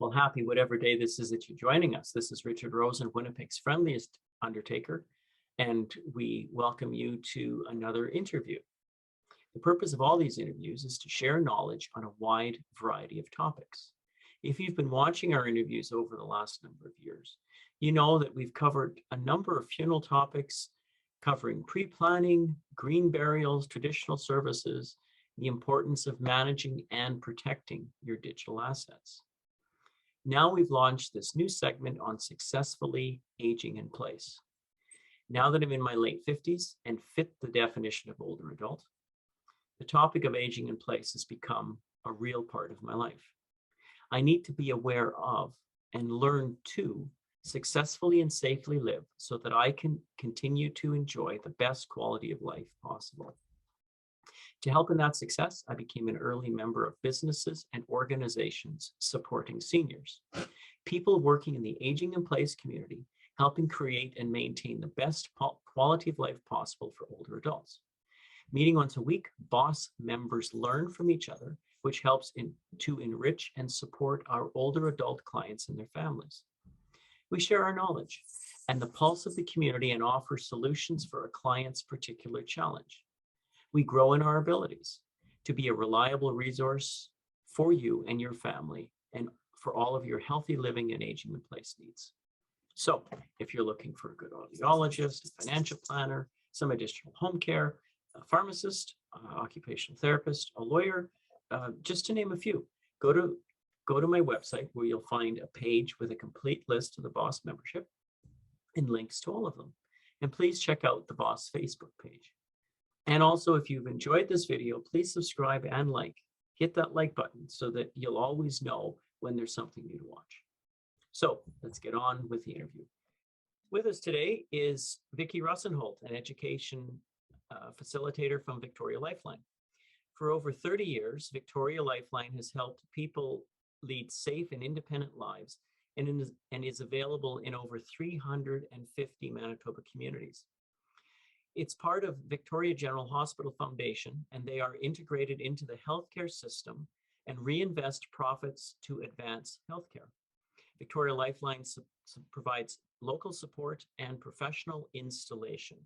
Well, happy whatever day this is that you're joining us. This is Richard Rosen, Winnipeg's friendliest undertaker, and we welcome you to another interview. The purpose of all these interviews is to share knowledge on a wide variety of topics. If you've been watching our interviews over the last number of years, you know that we've covered a number of funeral topics covering pre-planning, green burials, traditional services, the importance of managing and protecting your digital assets. Now we've launched this new segment on successfully aging in place. Now that I'm in my late 50s and fit the definition of older adult, the topic of aging in place has become a real part of my life. I need to be aware of and learn to successfully and safely live so that I can continue to enjoy the best quality of life possible. To help in that success, I became an early member of businesses and organizations supporting seniors, people working in the aging in place community, helping create and maintain the best quality of life possible for older adults. Meeting once a week, BOSS members learn from each other, which helps to enrich and support our older adult clients and their families. We share our knowledge and the pulse of the community and offer solutions for a client's particular challenge. We grow in our abilities to be a reliable resource for you and your family and for all of your healthy living and aging in place needs. So if you're looking for a good audiologist, a financial planner, some additional home care, a pharmacist, occupational therapist, a lawyer, just to name a few, go to my website where you'll find a page with a complete list of the BOSS membership and links to all of them. And please check out the BOSS Facebook page. And also, if you've enjoyed this video, please subscribe and like. Hit that like button so that you'll always know when there's something new to watch. So let's get on with the interview. With us today is Vicki Russenholt, an education facilitator from Victoria Lifeline. For over 30 years, Victoria Lifeline has helped people lead safe and independent lives and is available in over 350 Manitoba communities. It's part of Victoria General Hospital Foundation, and they are integrated into the healthcare system and reinvest profits to advance healthcare. Victoria Lifeline provides local support and professional installation.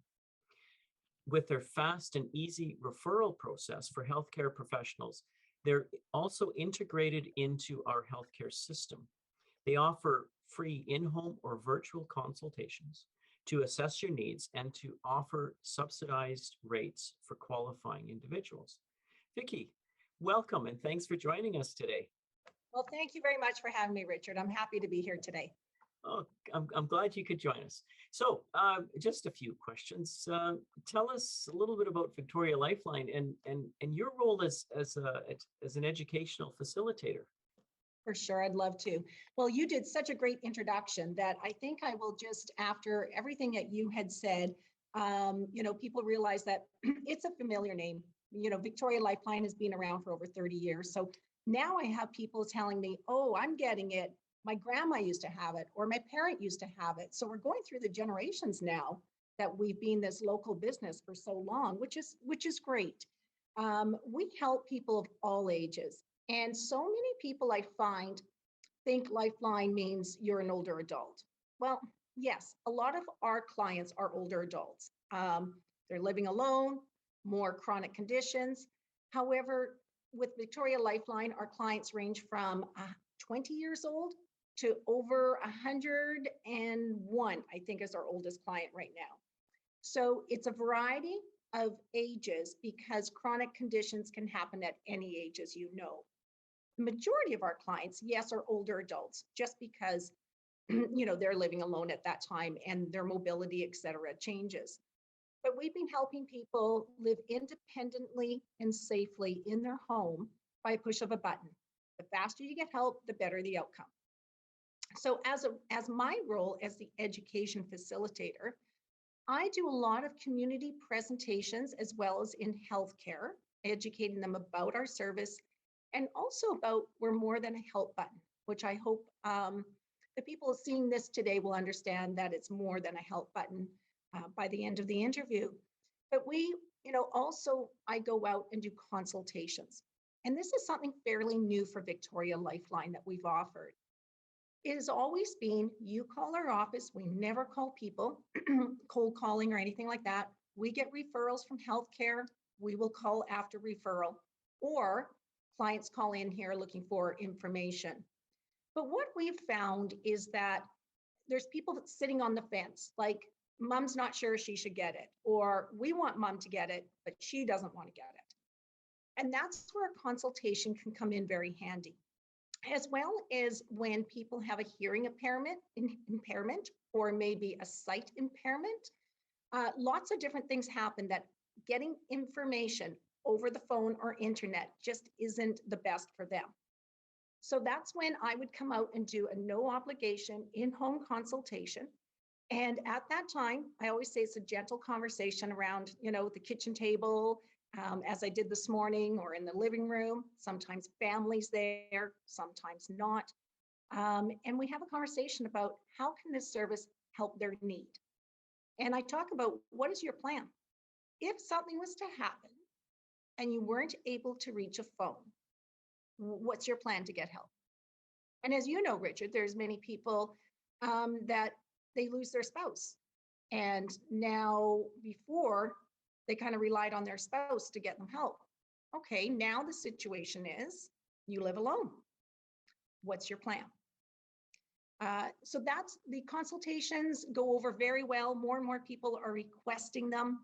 With their fast and easy referral process for healthcare professionals, they're also integrated into our healthcare system. They offer free in-home or virtual consultations to assess your needs and to offer subsidized rates for qualifying individuals. Vicki, welcome and thanks for joining us today. Well, thank you very much for having me, Richard. I'm happy to be here today. Oh, I'm glad you could join us. So just a few questions. Tell us a little bit about Victoria Lifeline and your role as an educational facilitator. For sure, I'd love to. Well, you did such a great introduction that I think I will just, after everything that you had said, people realize that it's a familiar name. Victoria Lifeline has been around for over 30 years. So now I have people telling me, oh, I'm getting it. My grandma used to have it, or my parent used to have it. So we're going through the generations now that we've been this local business for so long, which is great. We help people of all ages. And so many people I find think Lifeline means you're an older adult. Well, yes, a lot of our clients are older adults. They're living alone, more chronic conditions. However, with Victoria Lifeline, our clients range from 20 years old to over 101, I think is our oldest client right now. So it's a variety of ages because chronic conditions can happen at any age, as you know. The majority of our clients, yes, are older adults, just because they're living alone at that time and their mobility, et cetera, changes. But we've been helping people live independently and safely in their home by a push of a button. The faster you get help, the better the outcome. So as my role as the education facilitator, I do a lot of community presentations as well as in healthcare, educating them about our service and also about we're more than a help button, which I hope the people seeing this today will understand that it's more than a help button by the end of the interview. But we, also I go out and do consultations. And this is something fairly new for Victoria Lifeline that we've offered. It has always been you call our office. We never call people cold calling or anything like that. We get referrals from healthcare. We will call after referral, or clients call in here looking for information. But what we've found is that there's people that's sitting on the fence, like mom's not sure she should get it, or we want mom to get it, but she doesn't want to get it. And that's where a consultation can come in very handy, as well as when people have a hearing impairment or maybe a sight impairment. Lots of different things happen that getting information over the phone or internet just isn't the best for them. So that's when I would come out and do a no obligation in-home consultation. And at that time, I always say it's a gentle conversation around, the kitchen table, as I did this morning, or in the living room. Sometimes families there, sometimes not. And we have a conversation about how can this service help their need. And I talk about, what is your plan? If something was to happen and you weren't able to reach a phone, what's your plan to get help? And as you know, Richard, there's many people that they lose their spouse. And now, before, they kind of relied on their spouse to get them help. Okay, now the situation is you live alone. What's your plan? So that's the consultations go over very well. More and more people are requesting them.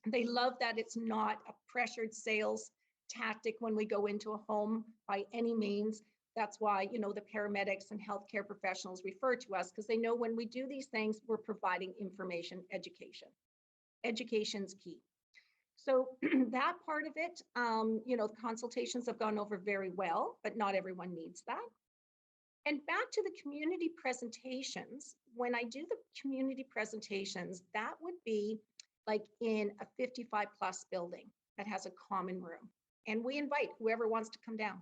They love that it's not a pressured sales tactic when we go into a home by any means. That's why, the paramedics and healthcare professionals refer to us, because they know when we do these things, we're providing information, education. Education's key. So that part of it, the consultations have gone over very well, but not everyone needs that. And back to the community presentations, when I do the community presentations, that would be like in a 55 plus building that has a common room. And we invite whoever wants to come down.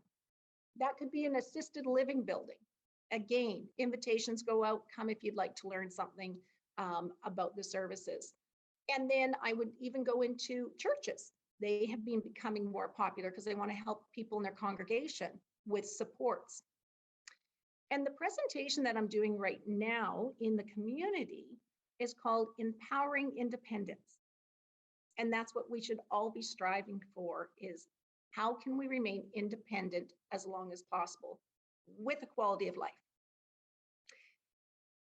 That could be an assisted living building. Again, invitations go out, come if you'd like to learn something about the services. And then I would even go into churches. They have been becoming more popular because they want to help people in their congregation with supports. And the presentation that I'm doing right now in the community is called Empowering Independence. And that's what we should all be striving for, is how can we remain independent as long as possible with a quality of life?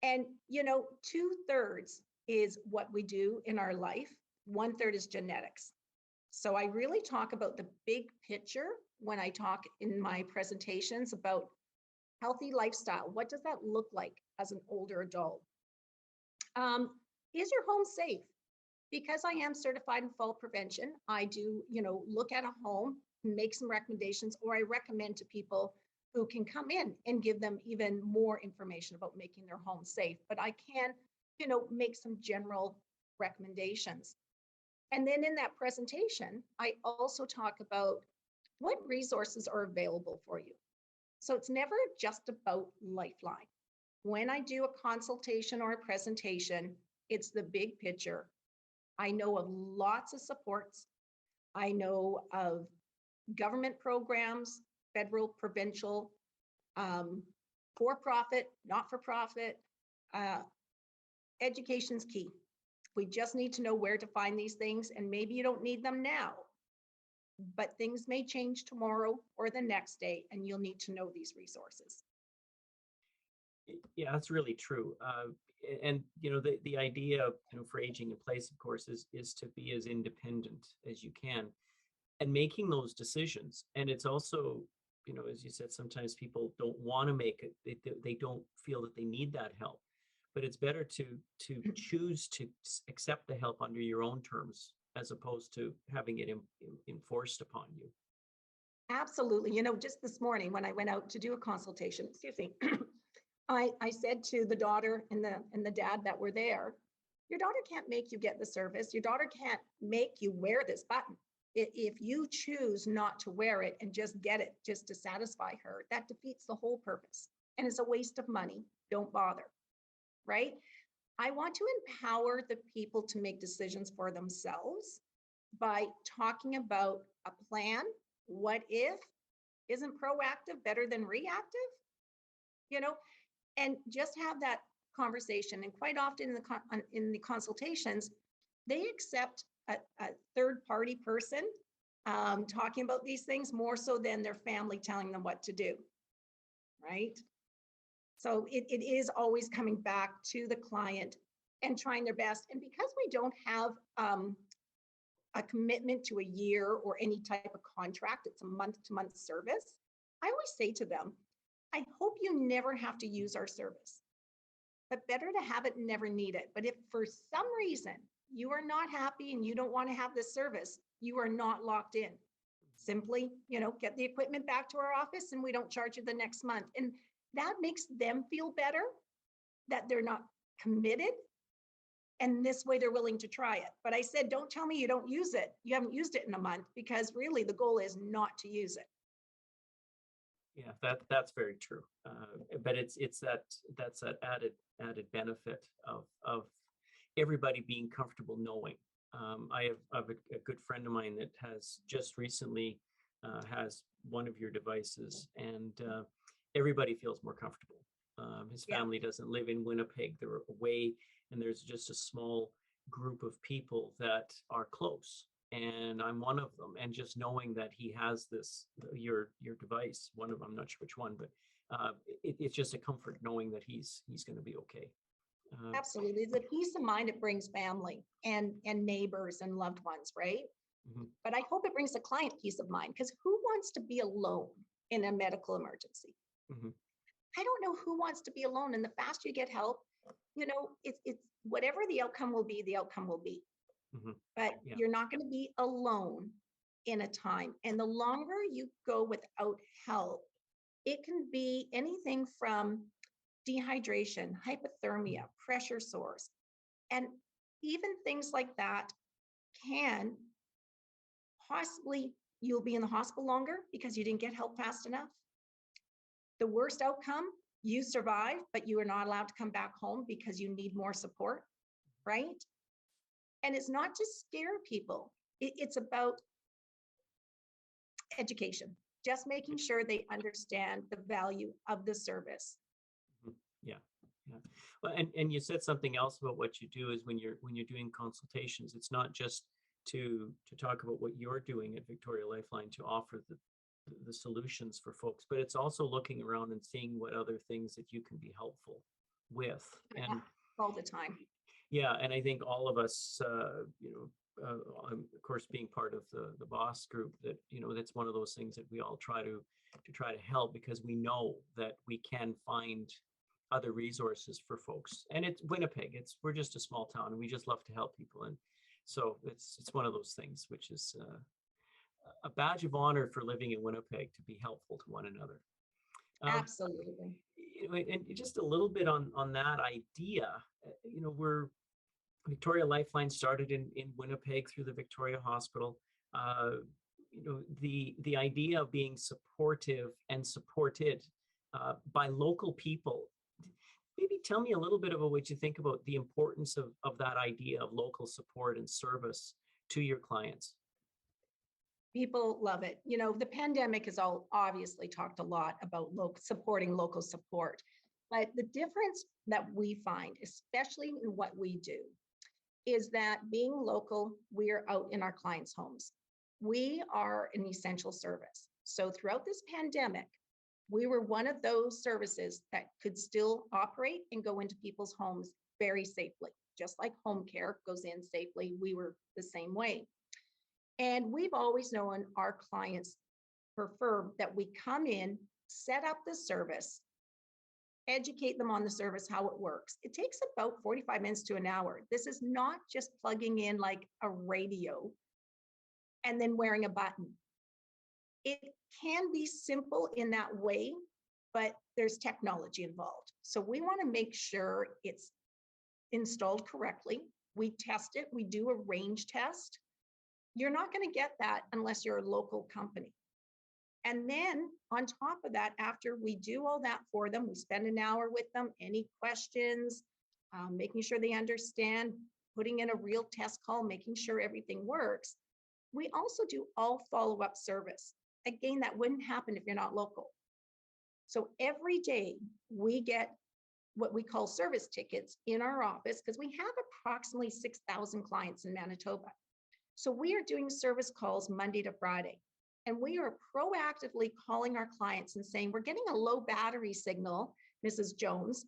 And, 2/3 is what we do in our life. 1/3 is genetics. So I really talk about the big picture when I talk in my presentations about healthy lifestyle. What does that look like as an older adult? Is your home safe? Because I am certified in fall prevention, I do, look at a home, make some recommendations, or I recommend to people who can come in and give them even more information about making their home safe. But I can, make some general recommendations. And then in that presentation, I also talk about what resources are available for you. So it's never just about Lifeline. When I do a consultation or a presentation, it's the big picture. I know of lots of supports. I know of government programs, federal, provincial, for-profit, not-for-profit. Education's key. We just need to know where to find these things, and maybe you don't need them now, but things may change tomorrow or the next day, and you'll need to know these resources. Yeah, that's really true. And the idea, for aging in place, of course, is to be as independent as you can, and making those decisions. And it's also, as you said, sometimes people don't want to make it. They don't feel that they need that help. But it's better to choose to accept the help under your own terms, as opposed to having it enforced upon you. Absolutely. Just this morning when I went out to do a consultation, excuse me, I said to the daughter and the dad that were there, your daughter can't make you get the service. Your daughter can't make you wear this button. If you choose not to wear it and just get it just to satisfy her, that defeats the whole purpose. And it's a waste of money. Don't bother, right? I want to empower the people to make decisions for themselves by talking about a plan. What if? Isn't proactive better than reactive? and just have that conversation. And quite often in the consultations, they accept a third party person talking about these things more so than their family telling them what to do, right? So it is always coming back to the client and trying their best. And because we don't have a commitment to a year or any type of contract, it's a month-to-month service, I always say to them, I hope you never have to use our service, but better to have it and never need it. But if for some reason you are not happy and you don't want to have this service, you are not locked in. Simply, get the equipment back to our office and we don't charge you the next month. And that makes them feel better that they're not committed. And this way they're willing to try it. But I said, don't tell me you don't use it. You haven't used it in a month, because really the goal is not to use it. Yeah, that's very true. But it's that added benefit of everybody being comfortable knowing. I have a good friend of mine that has just recently has one of your devices, and everybody feels more comfortable. His Yeah. family doesn't live in Winnipeg; they're away, and there's just a small group of people that are close. And I'm one of them. And just knowing that he has this, your device, one of them, I'm not sure which one, but it's just a comfort knowing that he's going to be okay. Absolutely. The peace of mind it brings family and neighbors and loved ones, right? Mhm. But I hope it brings the client peace of mind, because who wants to be alone in a medical emergency? Mhm. I don't know who wants to be alone. And the faster you get help, it's whatever the outcome will be, the outcome will be. Mhm. But Yeah. you're not going to be alone in a time. And the longer you go without help, it can be anything from dehydration, hypothermia, pressure sores, and even things like that can possibly, you'll be in the hospital longer because you didn't get help fast enough. The worst outcome, you survive, but you are not allowed to come back home because you need more support, right? And it's not to scare people. It's about education, just making sure they understand the value of the service. Mhm. Yeah. Yeah. Well, and you said something else about what you do is when you're doing consultations, it's not just to talk about what you're doing at Victoria Lifeline to offer the solutions for folks, but it's also looking around and seeing what other things that you can be helpful with. And All the time. yeah, and I think all of us, of course, being part of the boss group, that that's one of those things that we all try to help, because we know that we can find other resources for folks. And it's Winnipeg. We're just a small town, and we just love to help people. And so it's one of those things, which is a badge of honor for living in Winnipeg, to be helpful to one another. Absolutely. And just a little bit on that idea, we're Victoria Lifeline started in Winnipeg through the Victoria Hospital. The idea of being supportive and supported by local people. Maybe tell me a little bit about what you think about the importance of that idea of local support and service to your clients. People love it. The pandemic has all obviously talked a lot about supporting local support. But the difference that we find, especially in what we do, is that being local, we're out in our clients' homes. We are an essential service. So throughout this pandemic, we were one of those services that could still operate and go into people's homes very safely. Just like home care goes in safely, we were the same way. And we've always known our clients prefer that we come in, set up the service, educate them on the service, how it works. It takes about 45 minutes to an hour. This is not just plugging in like a radio and then wearing a button. It can be simple in that way, but there's technology involved. So we want to make sure it's installed correctly. We test it. We do a range test. You're not going to get that unless you're a local company. And then on top of that, after we do all that for them, we spend an hour with them, any questions, making sure they understand, putting in a real test call, making sure everything works. We also do all follow-up service. Again, that wouldn't happen if you're not local. So every day we get what we call service tickets in our office because we have approximately 6,000 clients in Manitoba. So we are doing service calls Monday to Friday. And we are proactively calling our clients and saying, we're getting a low battery signal, Mrs. Jones.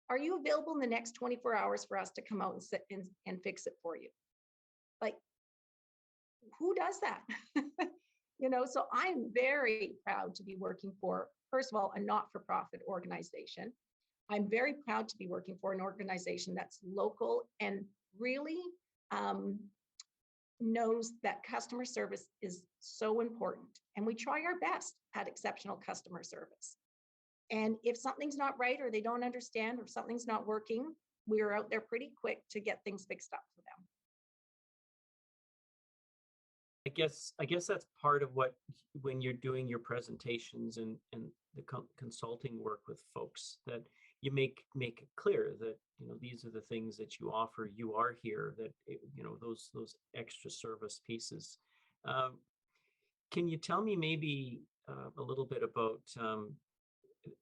Are you available in the next 24 hours for us to come out and sit and fix it for you? Like, who does that? So I'm very proud to be working for, first of all, a not-for-profit organization. I'm very proud to be working for an organization that's local and really knows that customer service is so important. And we try our best at exceptional customer service. And if something's not right or they don't understand or something's not working, we are out there pretty quick to get things fixed up for them. I guess that's part of what, when you're doing your presentations and the consulting work with folks, that you make it clear that these are the things that you offer. You are here, that those extra service pieces. Can you tell me maybe a little bit about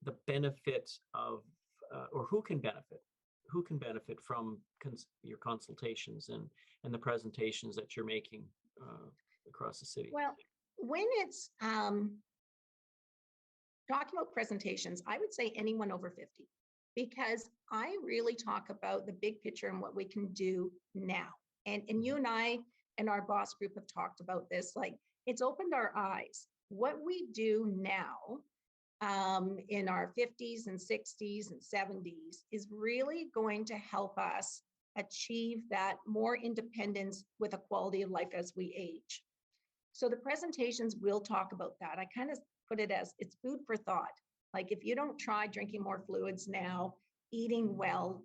the benefit of or who can benefit from your consultations and the presentations that you're making across the city? Well, when it's talking about presentations, I would say anyone over 50, because I really talk about the big picture and what we can do now. And you and I and our boss group have talked about this, like it's opened our eyes. What we do now in our 50s and 60s and 70s is really going to help us achieve that more independence with a quality of life as we age. So the presentations will talk about that. I kind of put it as it's food for thought. Like if you don't try drinking more fluids now, eating well,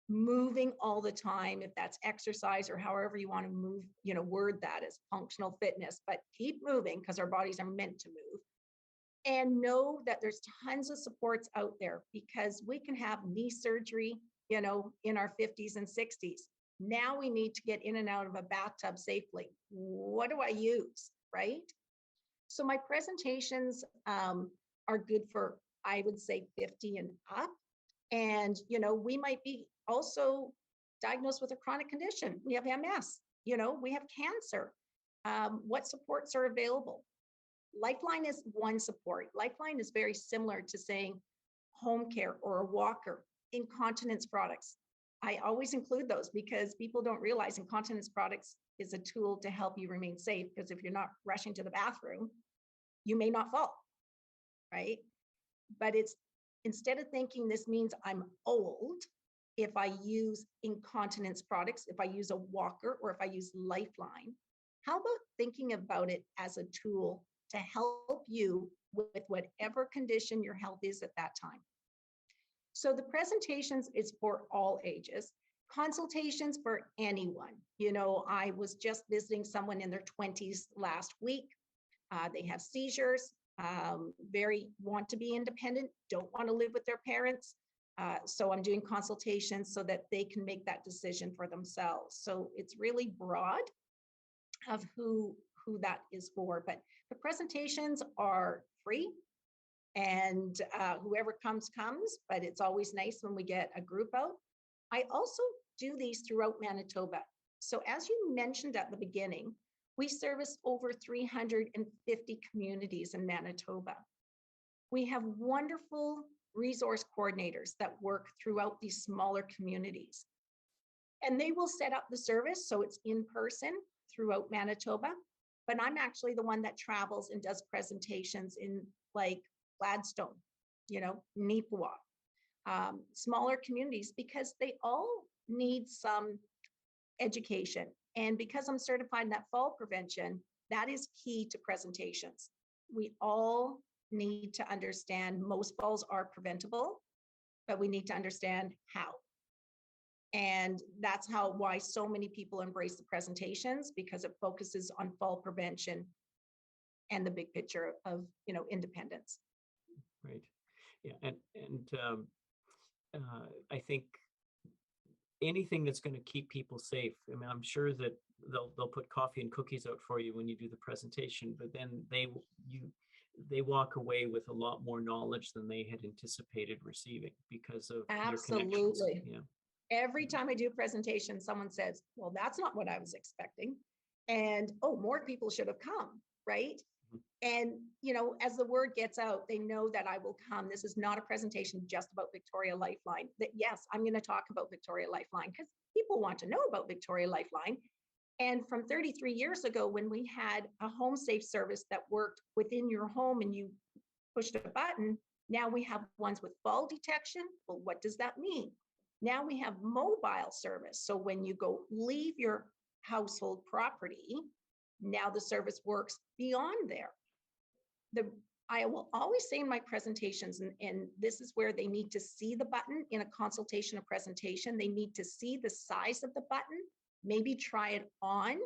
moving all the time, if that's exercise or however you want to move, word that as functional fitness, but keep moving because our bodies are meant to move. And know that there's tons of supports out there, because we can have knee surgery, in our 50s and 60s. Now we need to get in and out of a bathtub safely. What do I use, right? So my presentations are good for, I would say, 50 and up. And, we might be also diagnosed with a chronic condition. We have MS, we have cancer. What supports are available? Lifeline is one support. Lifeline is very similar to saying home care or a walker. Incontinence products, I always include those because people don't realize incontinence products is a tool to help you remain safe, because if you're not rushing to the bathroom, you may not fall, right? But it's, instead of thinking this means I'm old, if I use incontinence products, if I use a walker, or if I use Lifeline, how about thinking about it as a tool to help you with whatever condition your health is at that time? So the presentations is for all ages. Consultations for anyone. I was just visiting someone in their 20s last week. They have seizures, very want to be independent, don't want to live with their parents. So I'm doing consultations so that they can make that decision for themselves. So it's really broad of who that is for. But the presentations are free. And whoever comes, but it's always nice when we get a group out. I also do these throughout Manitoba. So as you mentioned at the beginning, we service over 350 communities in Manitoba. We have wonderful resource coordinators that work throughout these smaller communities. And they will set up the service so it's in person throughout Manitoba. But I'm actually the one that travels and does presentations in like Gladstone, Neepawa, smaller communities, because they all need some education. And because I'm certified in that fall prevention, that is key to presentations. We all need to understand most falls are preventable, but we need to understand how. And that's why so many people embrace the presentations, because it focuses on fall prevention and the big picture of, independence. Right. Yeah. And I think anything that's going to keep people safe. I mean, I'm sure that they'll put coffee and cookies out for you when you do the presentation, but then they walk away with a lot more knowledge than they had anticipated receiving because of your connections. Absolutely. Yeah. Every time I do a presentation, someone says, well, that's not what I was expecting. And, oh, more people should have come, right? Mhm. And, as the word gets out, they know that I will come. This is not a presentation just about Victoria Lifeline. That, yes, I'm going to talk about Victoria Lifeline because people want to know about Victoria Lifeline. And from 33 years ago, when we had a home safe service that worked within your home and you pushed a button, now we have ones with fall detection. Well, what does that mean? Now we have mobile service. So when you go leave your household property, now the service works beyond there. I will always say in my presentations, and this is where they need to see the button in a consultation or presentation, they need to see the size of the button, maybe try it on,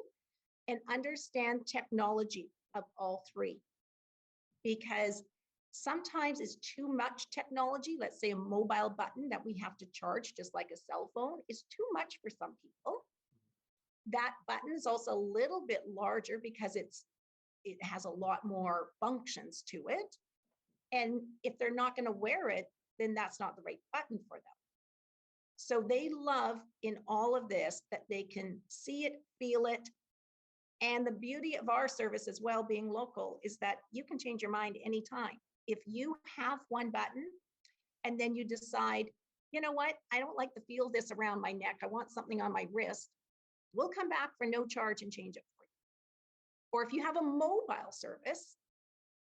and understand technology of all three. Because sometimes it's too much technology. Let's say a mobile button that we have to charge, just like a cell phone, is too much for some people. That button is also a little bit larger because it has a lot more functions to it. And if they're not going to wear it, then that's not the right button for them. So they love in all of this that they can see it, feel it. And the beauty of our service as well, being local, is that you can change your mind anytime. If you have one button and then you decide, you know what, I don't like to feel this around my neck, I want something on my wrist, we'll come back for no charge and change it for you. Or if you have a mobile service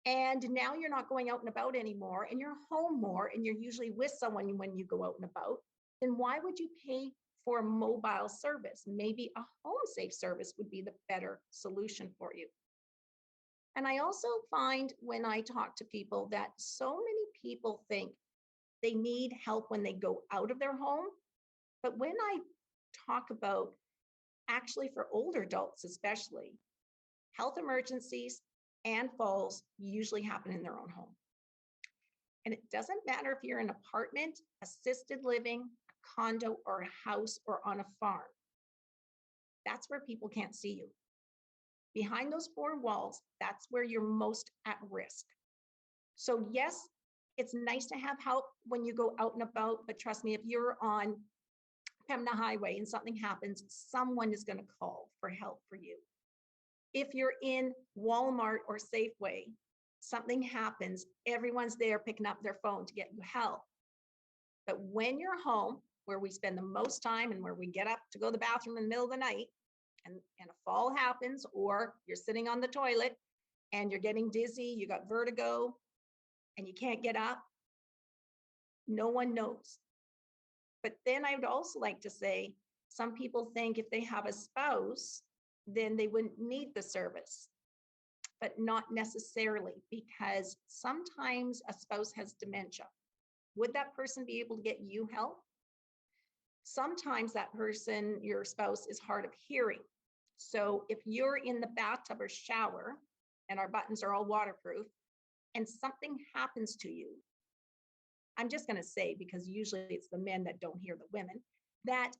and now you're not going out and about anymore and you're home more and you're usually with someone when you go out and about, then why would you pay for a mobile service? Maybe a home safe service would be the better solution for you. And I also find when I talk to people that so many people think they need help when they go out of their home. But when I talk about, actually for older adults especially, health emergencies and falls usually happen in their own home. And it doesn't matter if you're in an apartment, assisted living, a condo, or a house, or on a farm. That's where people can't see you. Behind those four walls, that's where you're most at risk. So yes, it's nice to have help when you go out and about, but trust me, if you're on Pembina Highway and something happens, someone is going to call for help for you. If you're in Walmart or Safeway, something happens, everyone's there picking up their phone to get you help. But when you're home, where we spend the most time and where we get up to go to the bathroom in the middle of the night, and a fall happens, or you're sitting on the toilet and you're getting dizzy, you got vertigo, and you can't get up, no one knows. But then I would also like to say, some people think if they have a spouse, then they wouldn't need the service, but not necessarily, because sometimes a spouse has dementia. Would that person be able to get you help? Sometimes that person, your spouse, is hard of hearing. So if you're in the bathtub or shower and our buttons are all waterproof and something happens to you, I'm just going to say, because usually it's the men that don't hear the women, that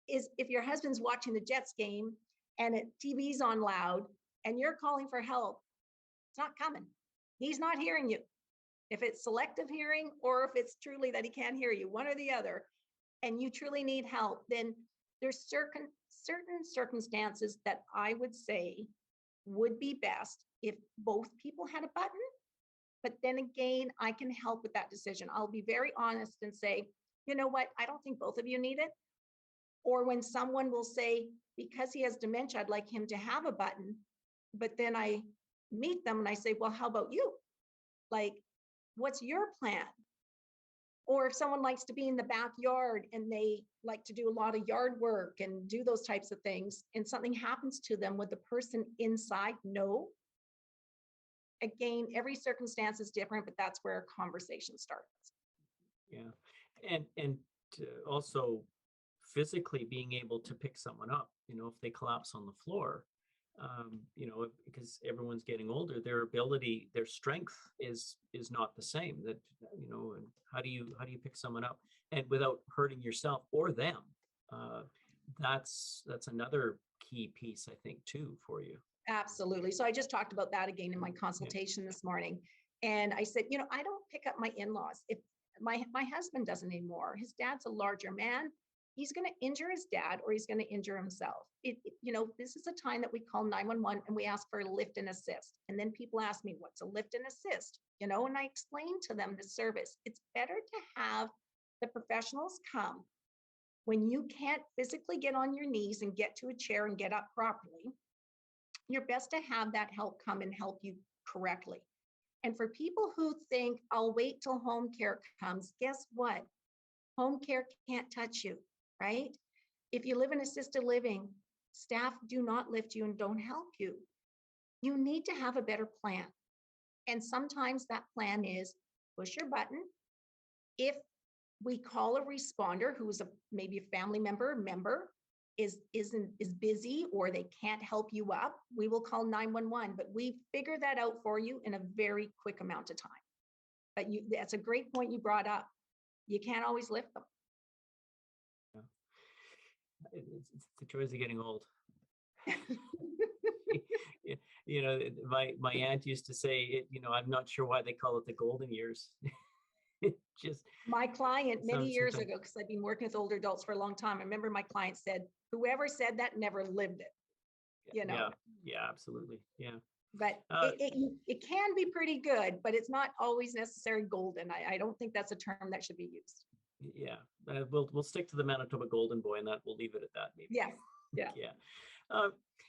is if your husband's watching the Jets game and TV's on loud and you're calling for help, it's not coming. He's not hearing you. If it's selective hearing or if it's truly that he can't hear you, one or the other, and you truly need help, then there's certain circumstances that I would say would be best if both people had a button. But then again, I can help with that decision. I'll be very honest and say, you know what, I don't think both of you need it. Or when someone will say, because he has dementia, I'd like him to have a button. But then I meet them and I say, well, how about you? Like, what's your plan? Or if someone likes to be in the backyard and they like to do a lot of yard work and do those types of things, and something happens to them, would the person inside know? Again, every circumstance is different, but that's where a conversation starts. Yeah. And also physically being able to pick someone up, if they collapse on the floor, because everyone's getting older, their strength is not the same. That, and how do you pick someone up and without hurting yourself or them? That's another key piece, I think, too, for you. Absolutely. So I just talked about that again in my consultation this morning. And I said, I don't pick up my in-laws. If my husband doesn't anymore, his dad's a larger man. He's going to injure his dad or he's going to injure himself. This is a time that we call 911 and we ask for a lift and assist. And then people ask me, what's a lift and assist? And I explain to them the service. It's better to have the professionals come when you can't physically get on your knees and get to a chair and get up properly. You're best to have that help come and help you correctly. And for people who think, I'll wait till home care comes, guess what? Home care can't touch you, right? If you live in assisted living, staff do not lift you and don't help you. You need to have a better plan. And sometimes that plan is push your button. If we call a responder who's maybe a family member is busy or they can't help you up, we will call 911, but we figure that out for you in a very quick amount of time. But that's a great point you brought up. You can't always lift them. Yeah. It's the joys of getting old. My aunt used to say, I'm not sure why they call it the golden years. Just my client many years ago, because I've been working with older adults for a long time. I remember my client said, whoever said that never lived it. Yeah, absolutely. Yeah. But it can be pretty good, but it's not always necessarily golden. I don't think that's a term that should be used. Yeah, we'll stick to the Manitoba Golden Boy, and that we'll leave it at that. Maybe. Yes. Yeah. Yeah.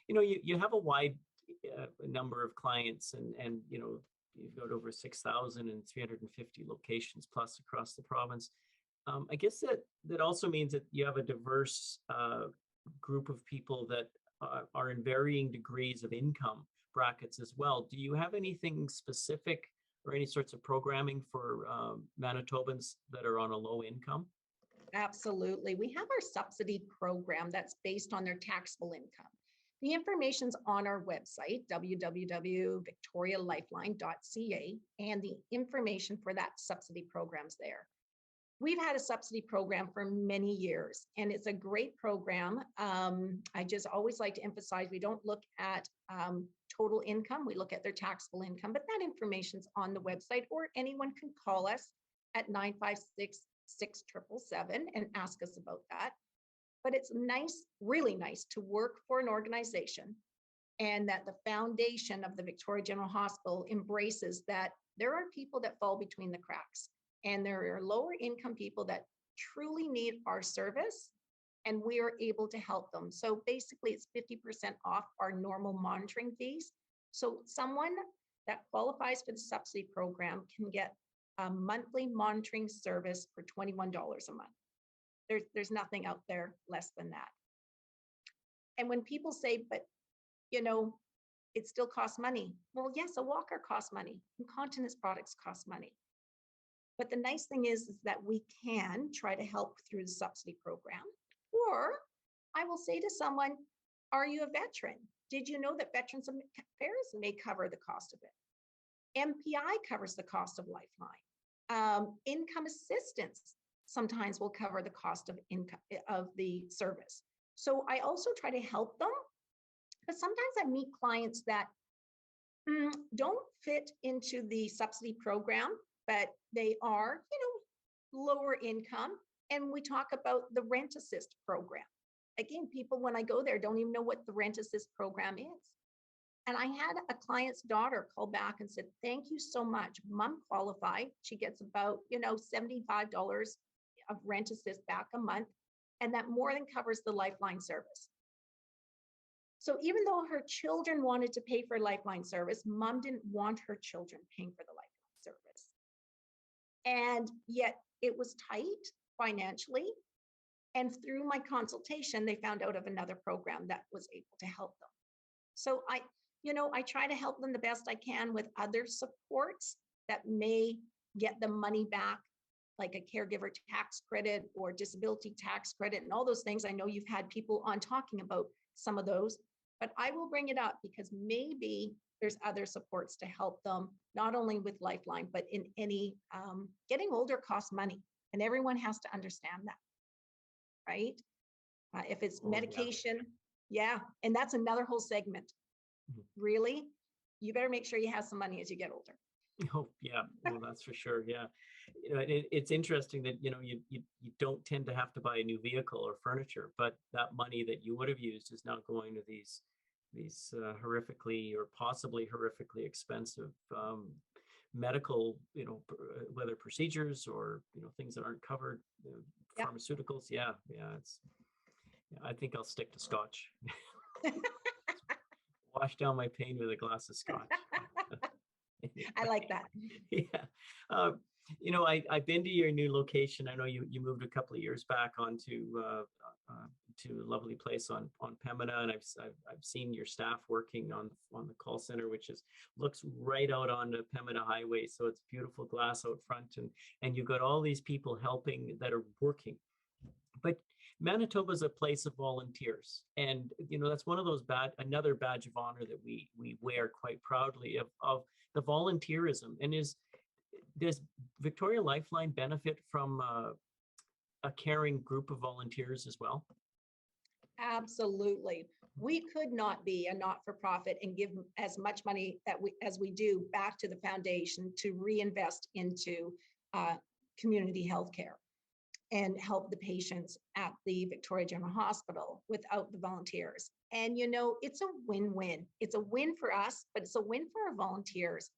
You have a wide number of clients, and you've got over 6,000 and 350 locations plus across the province. I guess that also means that you have a diverse group of people that are in varying degrees of income brackets as well. Do you have anything specific or any sorts of programming for Manitobans that are on a low income? Absolutely. We have our subsidy program that's based on their taxable income. The information's on our website, www.victorialifeline.ca, and the information for that subsidy program's there. We've had a subsidy program for many years, and it's a great program. I just always like to emphasize, we don't look at total income, we look at their taxable income, but that information's on the website, or anyone can call us at 956-6777 and ask us about that. But it's nice, really nice to work for an organization and that the foundation of the Victoria General Hospital embraces that there are people that fall between the cracks. And there are lower income people that truly need our service, and we are able to help them. So basically, it's 50% off our normal monitoring fees. So someone that qualifies for the subsidy program can get a monthly monitoring service for $21 a month. There's nothing out there less than that. And when people say, but it still costs money. Well, yes, a walker costs money. Incontinence products cost money. But the nice thing is that we can try to help through the subsidy program. Or I will say to someone, are you a veteran? Did you know that Veterans Affairs may cover the cost of it? MPI covers the cost of Lifeline. Income assistance sometimes will cover the cost of income of the service. So I also try to help them. But sometimes I meet clients that don't fit into the subsidy program, but they are, lower income. And we talk about the rent assist program. Again, people, when I go there, don't even know what the rent assist program is. And I had a client's daughter call back and said, thank you so much. Mom qualified. She gets about, $75 of rent assist back a month. And that more than covers the Lifeline service. So even though her children wanted to pay for Lifeline service, Mom didn't want her children paying for the Lifeline service. And yet it was tight financially. And through my consultation, they found out of another program that was able to help them. So I try to help them the best I can with other supports that may get them money back, like a caregiver tax credit or disability tax credit and all those things. I know you've had people on talking about some of those, but I will bring it up because maybe there's other supports to help them, not only with Lifeline, but in any, getting older costs money, and everyone has to understand that, right? If it's medication, yeah, and that's another whole segment. Mm-hmm. Really, you better make sure you have some money as you get older. Oh, yeah. Well, that's for sure. Yeah. It's interesting that, you don't tend to have to buy a new vehicle or furniture, but that money that you would have used is now going to these horrifically or possibly horrifically expensive medical, whether procedures or, things that aren't covered, Yeah. pharmaceuticals. Yeah. Yeah. Yeah, I think I'll stick to scotch. Wash down my pain with a glass of scotch. I like that. Yeah. I've been to your new location. I know you moved a couple of years back onto to a lovely place on Pembina, and I've seen your staff working on the call center, which is looks right out onto Pembina Highway. So it's beautiful glass out front, and you've got all these people helping that are working. But Manitoba is a place of volunteers, and that's one of those another badge of honor that we wear quite proudly of the volunteerism. And does Victoria Lifeline benefit from a caring group of volunteers as well? Absolutely. We could not be a not-for-profit and give as much money as we do back to the foundation to reinvest into uh, community healthcare and help the patients at the Victoria General Hospital without the volunteers. And it's a win-win. It's a win for us, but it's a win for our volunteers.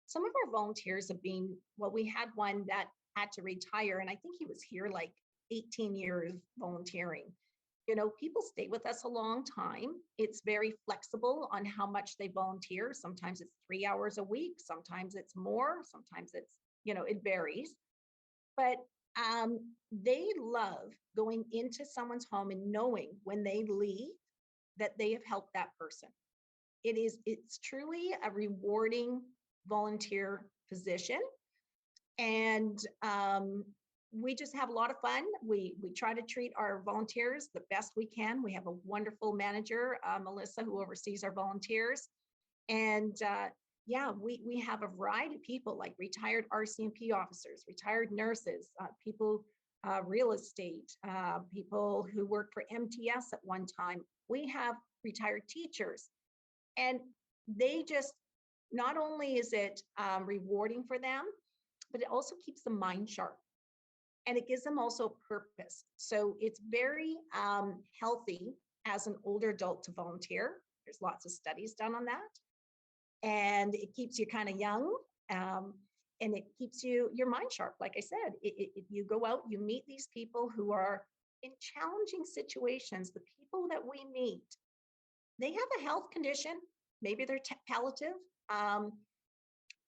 Some of our volunteers have been, well, we had one that had to retire, and I think he was here like 18 years volunteering. People stay with us a long time. It's very flexible on how much they volunteer. Sometimes it's 3 hours a week, sometimes it's more, sometimes it's, it varies. But they love going into someone's home and knowing when they leave that they have helped that person. It's truly a rewarding volunteer position. And we just have a lot of fun. We try to treat our volunteers the best we can. We have a wonderful manager, Melissa, who oversees our volunteers. And yeah, we have a variety of people like retired RCMP officers, retired nurses, people, real estate, people who worked for MTS at one time. We have retired teachers, and they just, not only is it rewarding for them, but it also keeps the mind sharp, and it gives them also purpose. So it's very healthy as an older adult to volunteer. There's lots of studies done on that. And it keeps you kind of young, and it keeps your mind sharp. Like I said, you go out, you meet these people who are in challenging situations. The people that we meet, they have a health condition. Maybe they're palliative.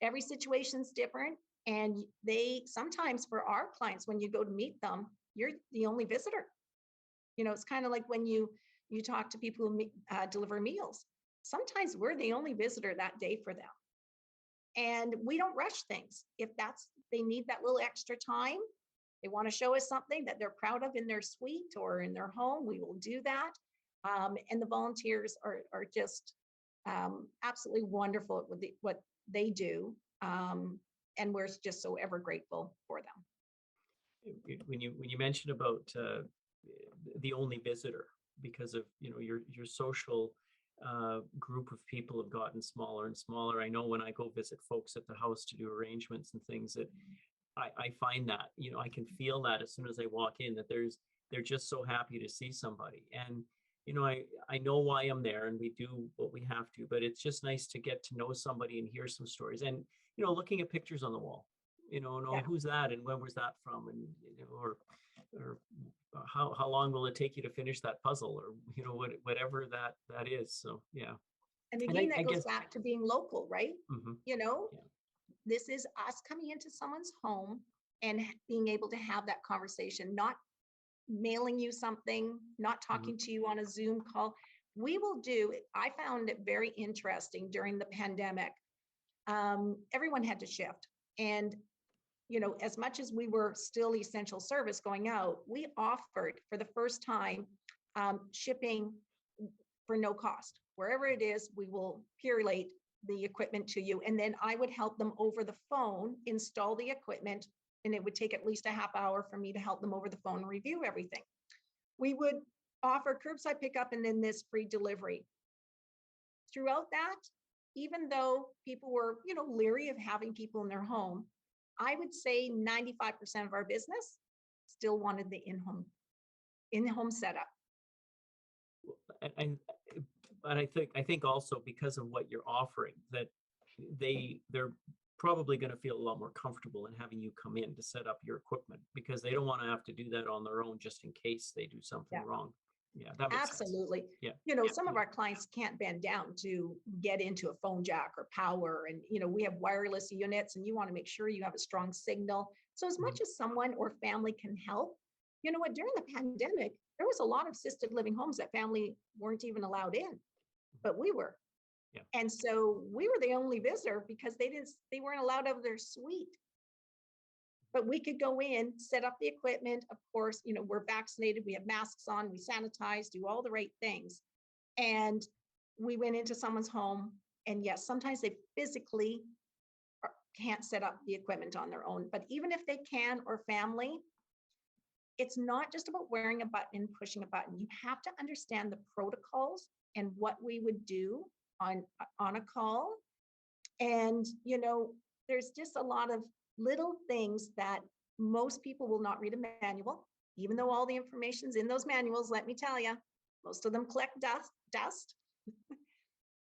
Every situation's different. And they sometimes, for our clients, when you go to meet them, you're the only visitor. It's kind of like when you talk to people who deliver meals. Sometimes we're the only visitor that day for them. And we don't rush things. If they need that little extra time, they want to show us something that they're proud of in their suite or in their home, we will do that. And the volunteers are just absolutely wonderful at what they do. And we're just so ever grateful for them. When you mentioned about the only visitor, because of your social group of people have gotten smaller and smaller. I know when I go visit folks at the house to do arrangements and things, that I find that I can feel that as soon as I walk in, that they're just so happy to see somebody. And I know why I'm there, and we do what we have to, but it's just nice to get to know somebody and hear some stories, and looking at pictures on the wall, Yeah. who's that and when was that from, and or how long will it take you to finish that puzzle, or whatever that is. So yeah. And And again, I that goes guess. back to being local, right? Mhm, You know, yeah. this is us coming into someone's home and being able to have that conversation, not mailing you something, not Mhm. talking to you on a Zoom call. I found it very interesting during the pandemic. Everyone had to shift. And, as much as we were still essential service going out, we offered for the first time shipping for no cost. Wherever it is, we will purulate the equipment to you. And then I would help them over the phone install the equipment. And it would take at least a half hour for me to help them over the phone and review everything. We would offer curbside pickup and then this free delivery. Throughout that, even though people were, leery of having people in their home, I would say 95% of our business still wanted the in-home setup. And but I think also because of what you're offering, that they're probably going to feel a lot more comfortable in having you come in to set up your equipment, because they don't want to have to do that on their own just in case they do something Yeah. wrong. Yeah, that makes sense. Absolutely. Yeah. Some of our clients can't bend down to get into a phone jack or power. And, we have wireless units and you want to make sure you have a strong signal. So as much as someone or family can help, you know what, during the pandemic, there was a lot of assisted living homes that family weren't even allowed in, but we were. Yeah. And so we were the only visitor because they weren't allowed out of their suite. But we could go in, set up the equipment. Of course, we're vaccinated, we have masks on, we sanitize, do all the right things. And we went into someone's home. And yes, sometimes they physically can't set up the equipment on their own. But even if they can, or family, it's not just about wearing a button, pushing a button. You have to understand the protocols and what we would do on a call. And, there's just a lot of little things that most people will not read a manual, even though all the information's in those manuals. Let me tell you, most of them collect dust.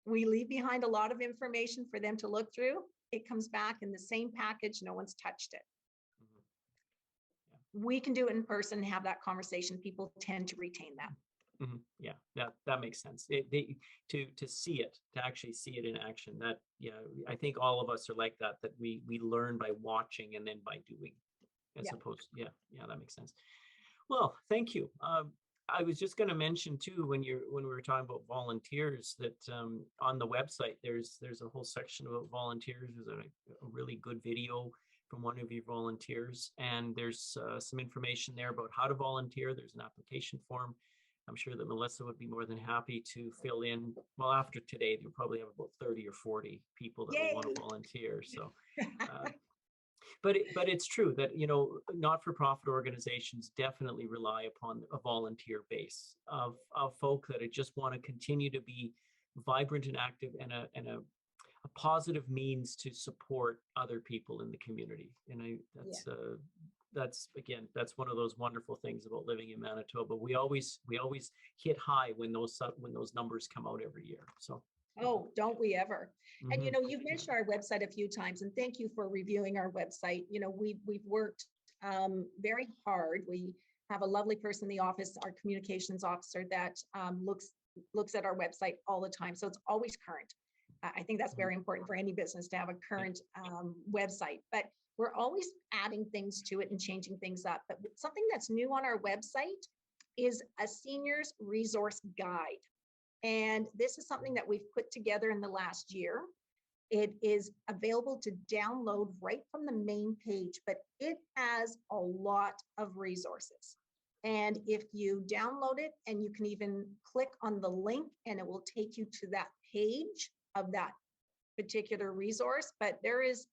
We leave behind a lot of information for them to look through. It comes back in the same package. No one's touched it. We can do it in person and have that conversation. People tend to retain that. Yeah, that makes sense. To see it, to actually see it in action. That, I think all of us are like that. That we learn by watching and then by doing, as opposed. Yeah, that makes sense. Well, thank you. I was just going to mention too, when we were talking about volunteers, that on the website there's a whole section about volunteers. There's a really good video from one of your volunteers, and there's some information there about how to volunteer. There's an application form. I'm sure that Melissa would be more than happy to fill in. Well, after today, you'll probably have about 30 or 40 people that will want to volunteer. So, but it's true that, not-for-profit organizations definitely rely upon a volunteer base of folk that just want to continue to be vibrant and active, and a positive means to support other people in the community. And that's one of those wonderful things about living in Manitoba. We always hit high when those numbers come out every year. So. Oh, don't we ever? And you've mentioned our website a few times, and thank you for reviewing our website. We've worked very hard. We have a lovely person in the office, our communications officer, that looks at our website all the time, so it's always current. I think that's very important for any business to have a current website, but we're always adding things to it and changing things up. But something that's new on our website is a seniors resource guide. And this is something that we've put together in the last year. It is available to download right from the main page, but it has a lot of resources. And if you download it, and you can even click on the link, and it will take you to that page of that particular resource, but there is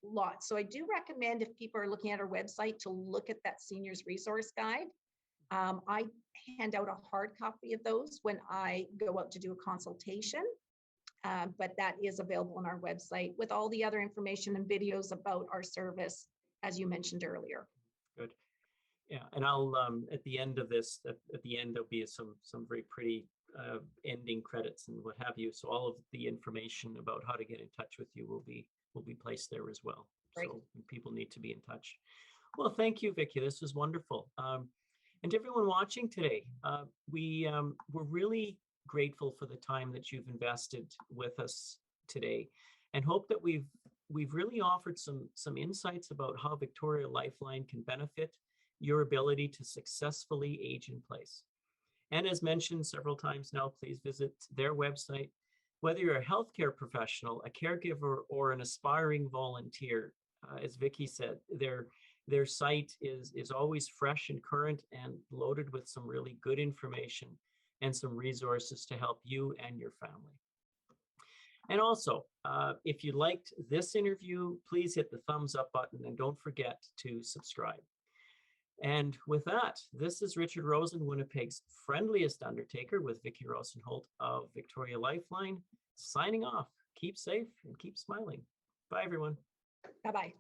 lots. So I do recommend, if people are looking at our website, to look at that seniors resource guide. I hand out a hard copy of those when I go out to do a consultation, but that is available on our website with all the other information and videos about our service, as you mentioned earlier. Good. Yeah, and I'll at the end of this, at the end there'll be some very pretty ending credits and what have you. So all of the information about how to get in touch with you will be placed there as well. Great. So people need to be in touch. Well, thank you, Vicki. This was wonderful. And to everyone watching today, we're really grateful for the time that you've invested with us today, and hope that we've really offered some insights about how Victoria Lifeline can benefit your ability to successfully age in place. And as mentioned several times now, please visit their website. Whether you're a healthcare professional, a caregiver, or an aspiring volunteer, as Vicki said, their site is always fresh and current and loaded with some really good information and some resources to help you and your family. And also, if you liked this interview, please hit the thumbs up button, and don't forget to subscribe. And with that, this is Richard Rosen, Winnipeg's friendliest undertaker, with Vicki Rosenholt of Victoria Lifeline, signing off. keep safe and keep smiling. Bye, everyone. Bye-bye.